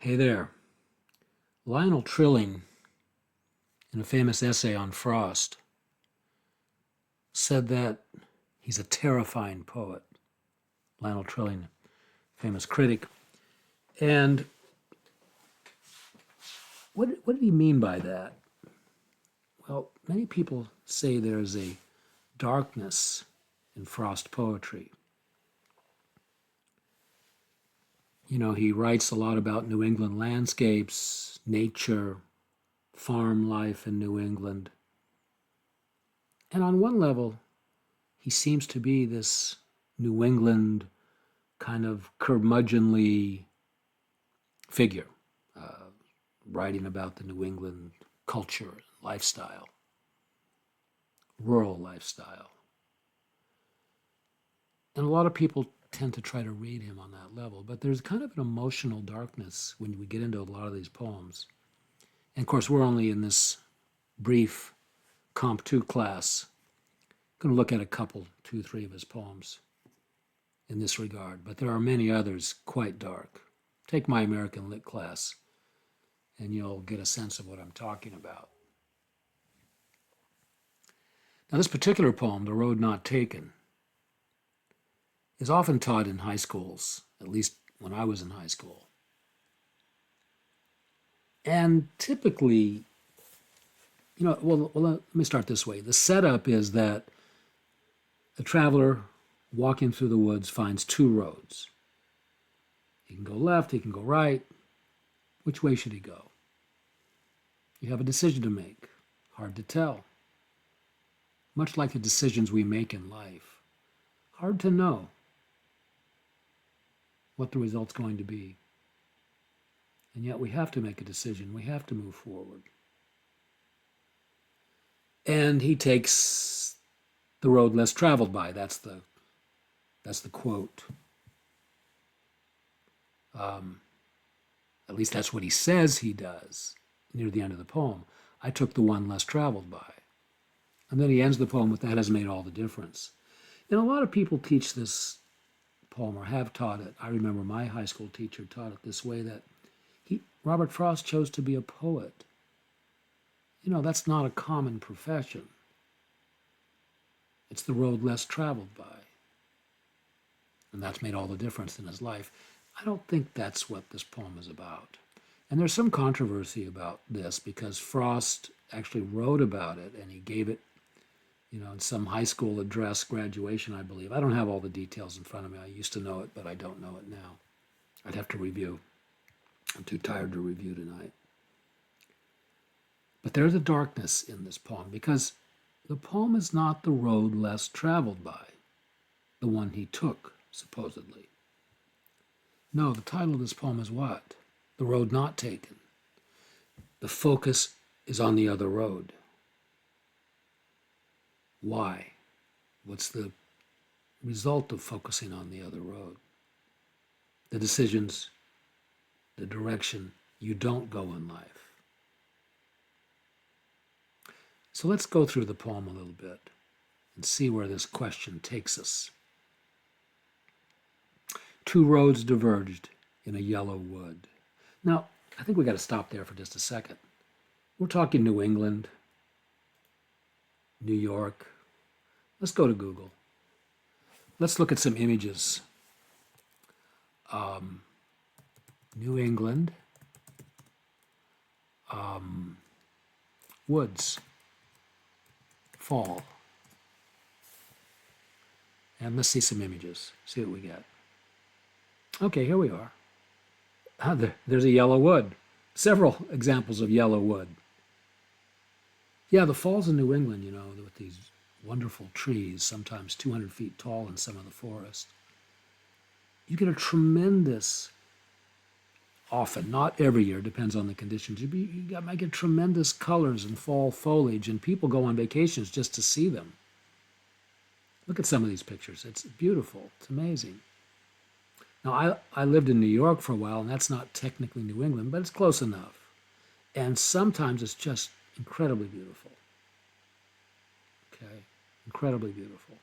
Hey there. Lionel Trilling, in a famous essay on Frost, said that he's a terrifying poet. Lionel Trilling, famous critic. And what did he mean by that? Well, many people say there's a darkness in Frost poetry. You know, he writes a lot about New England landscapes, nature, farm life in New England. And on one level, he seems to be this New England kind of curmudgeonly figure, uh, writing about the New England culture, lifestyle, rural lifestyle. And a lot of people tend to try to read him on that level, but there's kind of an emotional darkness when we get into a lot of these poems. And of course, we're only in this brief Comp 2 class. I'm going to look at a couple, two, three of his poems in this regard, but there are many others quite dark. Take my American Lit class, and you'll get a sense of what I'm talking about. Now, this particular poem, The Road Not Taken, is often taught in high schools, at least when I was in high school. And typically, let me start this way. The setup is that a traveler walking through the woods finds two roads. He can go left, he can go right. Which way should he go? You have a decision to make. Hard to tell. Much like the decisions we make in life. Hard to know what the result's going to be. And yet we have to make a decision. We have to move forward. And he takes the road less traveled by. That's the quote. At least that's what he says he does near the end of the poem. I took the one less traveled by. And then he ends the poem with, that has made all the difference. And a lot of people teach this poem or have taught it. I remember my high school teacher taught it this way, that Robert Frost chose to be a poet. You know, that's not a common profession. It's the road less traveled by. And that's made all the difference in his life. I don't think that's what this poem is about. And there's some controversy about this because Frost actually wrote about it and he gave it, in some high school address graduation, I believe. I don't have all the details in front of me. I used to know it, but I don't know it now. I'd have to review. I'm too tired to review tonight. But there's a darkness in this poem because the poem is not the road less traveled by, the one he took, supposedly. No, the title of this poem is what? The Road Not Taken. The focus is on the other road. Why? What's the result of focusing on the other road? The decisions, the direction you don't go in life. So let's go through the poem a little bit and see where this question takes us. Two roads diverged in a yellow wood. Now, I think we got to stop there for just a second. We're talking New England, New York. Let's go to Google. Let's look at some images. New England, woods, fall. And let's see some images, see what we get. Okay, here we are. There's a yellow wood. Several examples of yellow wood. Yeah, the falls in New England, with these wonderful trees, sometimes 200 feet tall in some of the forest. You get a tremendous, often, not every year, depends on the conditions, you might get tremendous colors and fall foliage, and people go on vacations just to see them. Look at some of these pictures. It's beautiful. It's amazing. Now, I lived in New York for a while, and that's not technically New England, but it's close enough. And sometimes it's just incredibly beautiful. Okay, incredibly beautiful.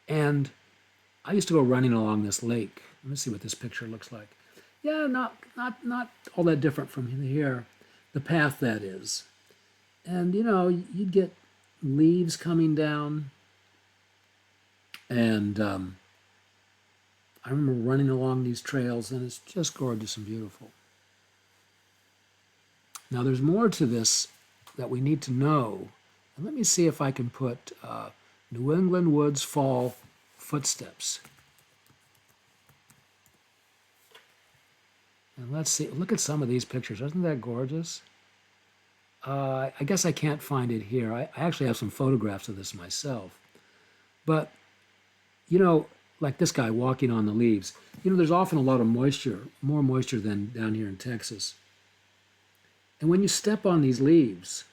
And I used to go running along this lake. Let me see what this picture looks like. Yeah, not all that different from here. The path, that is. And you'd get leaves coming down, and I remember running along these trails, and it's just gorgeous and beautiful. Now, there's more to this that we need to know. And let me see if I can put New England Woods Fall Footsteps. And let's see, look at some of these pictures. Isn't that gorgeous? I guess I can't find it here. I actually have some photographs of this myself. But, like this guy walking on the leaves, there's often a lot of moisture, more moisture than down here in Texas. And when you step on these leaves,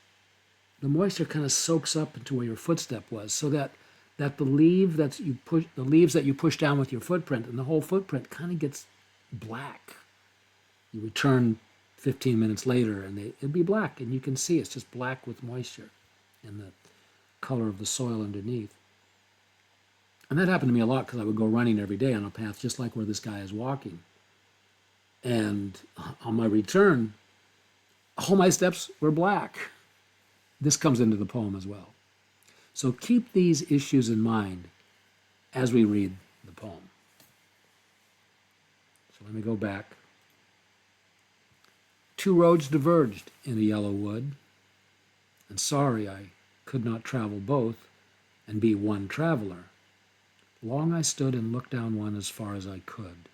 the moisture kind of soaks up into where your footstep was, so that the leaves that you push down with your footprint, and the whole footprint kind of gets black. You return 15 minutes later, and it'd be black, and you can see it's just black with moisture and the color of the soil underneath. And that happened to me a lot because I would go running every day on a path just like where this guy is walking. And on my return, all my steps were black. This comes into the poem as well. So keep these issues in mind as we read the poem. So let me go back. Two roads diverged in a yellow wood, and sorry I could not travel both and be one traveler. Long I stood and looked down one as far as I could,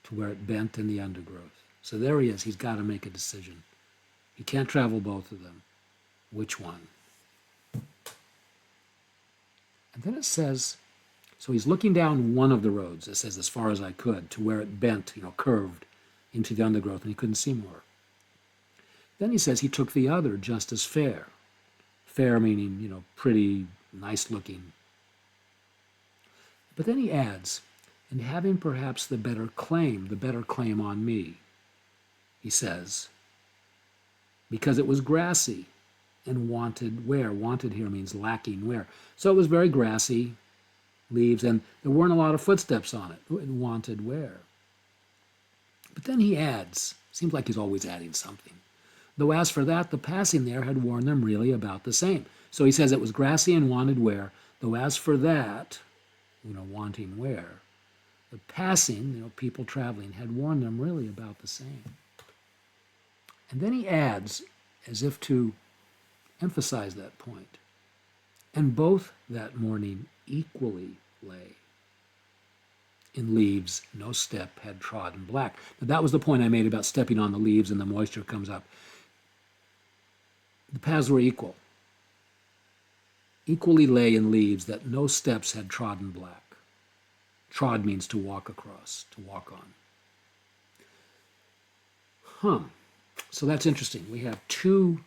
to where it bent in the undergrowth. So there he is. He's got to make a decision. He can't travel both of them. Which one? And then it says, so he's looking down one of the roads. It says, as far as I could, to where it bent, curved into the undergrowth, and he couldn't see more. Then he says he took the other just as fair. Fair meaning, pretty, nice looking. But then he adds, and having perhaps the better claim on me, he says, because it was grassy and wanted wear. Wanted here means lacking wear. So it was very grassy, leaves, and there weren't a lot of footsteps on it. It wanted wear. But then he adds, seems like he's always adding something. Though as for that, the passing there had worn them really about the same. So he says it was grassy and wanted wear, though as for that, wanting wear, the passing, people traveling, had worn them really about the same. And then he adds, as if to emphasize that point, and both that morning equally lay. In leaves no step had trodden black. Now, that was the point I made about stepping on the leaves and the moisture comes up. The paths were equal. Equally lay in leaves that no steps had trodden black. Trod means to walk across, to walk on. So that's interesting. We have 2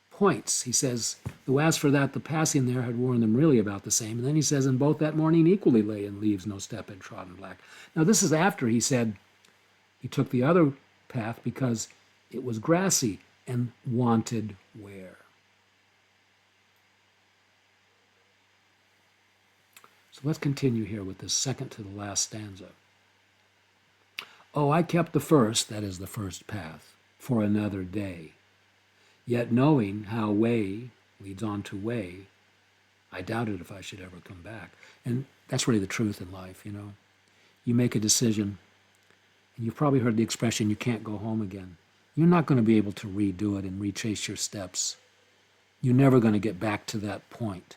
points. He says, though as for that, the passing there had worn them really about the same. And then he says, and both that morning equally lay in leaves no step had trodden black. Now this is after he said he took the other path because it was grassy and wanted wear. So let's continue here with this second to the last stanza. Oh, I kept the first, that is the first path, for another day. Yet knowing how way leads on to way, I doubted if I should ever come back. And that's really the truth in life, You make a decision, and you've probably heard the expression, you can't go home again. You're not going to be able to redo it and retrace your steps. You're never going to get back to that point.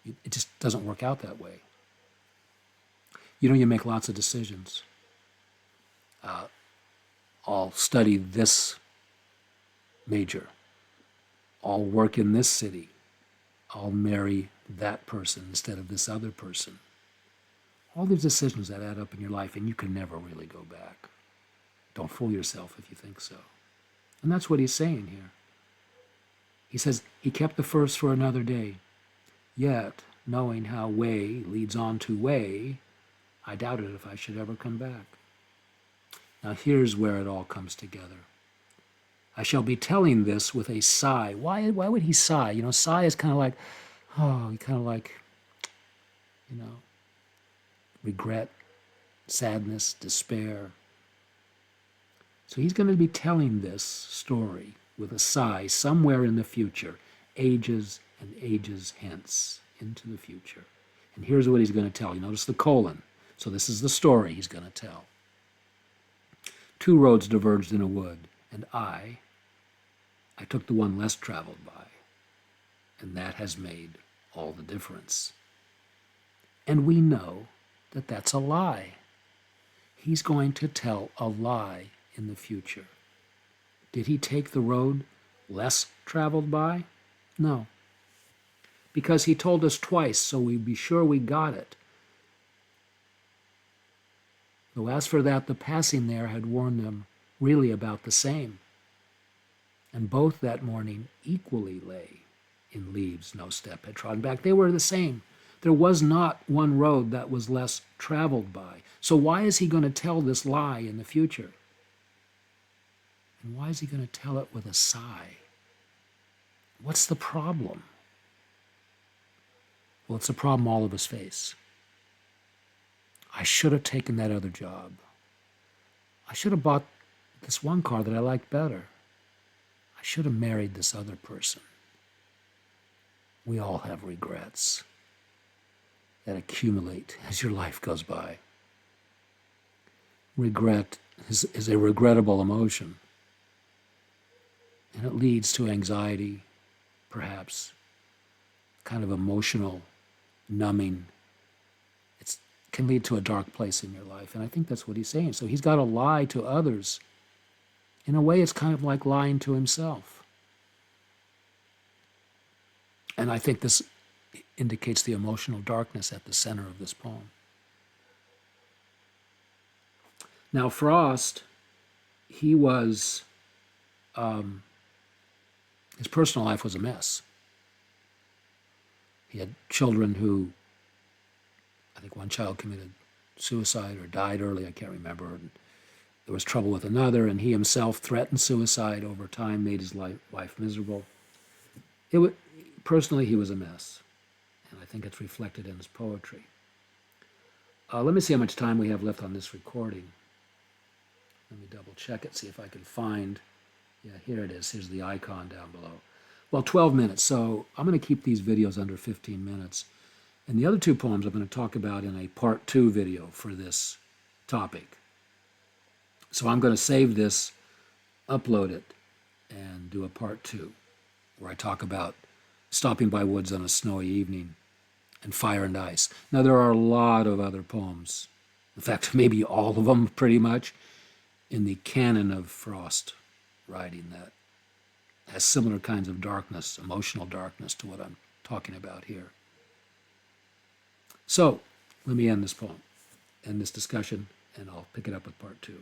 It just doesn't work out that way. You make lots of decisions. I'll study this major. I'll work in this city. I'll marry that person instead of this other person. All these decisions that add up in your life, and you can never really go back. Don't fool yourself if you think so. And that's what he's saying here. He says, he kept the first for another day. Yet, knowing how way leads on to way, I doubted if I should ever come back. Now here's where it all comes together. I shall be telling this with a sigh. Why would he sigh? Sigh is kind of like, regret, sadness, despair. So he's going to be telling this story with a sigh somewhere in the future, ages and ages hence, into the future. And here's what he's going to tell. You notice the colon. So this is the story he's going to tell. Two roads diverged in a wood, and I took the one less traveled by, and that has made all the difference. And we know that that's a lie. He's going to tell a lie in the future. Did he take the road less traveled by? No. Because he told us twice, so we'd be sure we got it. Though as for that, the passing there had warned them really about the same. And both that morning equally lay in leaves no step had trodden back. They were the same. There was not one road that was less traveled by. So why is he going to tell this lie in the future? And why is he going to tell it with a sigh? What's the problem? Well, it's a problem all of us face. I should have taken that other job. I should have bought this one car that I liked better. I should have married this other person. We all have regrets that accumulate as your life goes by. Regret is a regrettable emotion, and it leads to anxiety, perhaps, kind of emotional numbing. It can lead to a dark place in your life, and I think that's what he's saying. So he's got to lie to others. In a way, it's kind of like lying to himself. And I think this indicates the emotional darkness at the center of this poem. Now, Frost, he was, his personal life was a mess. He had children who, I think one child committed suicide or died early, I can't remember. And there was trouble with another, and he himself threatened suicide over time, made his wife miserable. Personally, he was a mess, and I think it's reflected in his poetry. Let me see how much time we have left on this recording. Let me double check it, see if I can find. Yeah, here it is. Here's the icon down below. Well, 12 minutes, so I'm going to keep these videos under 15 minutes. And the other two poems I'm going to talk about in a part 2 video for this topic. So I'm going to save this, upload it, and do a part 2 where I talk about stopping by woods on a snowy evening and fire and ice. Now, there are a lot of other poems, in fact, maybe all of them pretty much, in the canon of Frost writing that has similar kinds of darkness, emotional darkness to what I'm talking about here. So, let me end this poem, end this discussion, and I'll pick it up with part 2.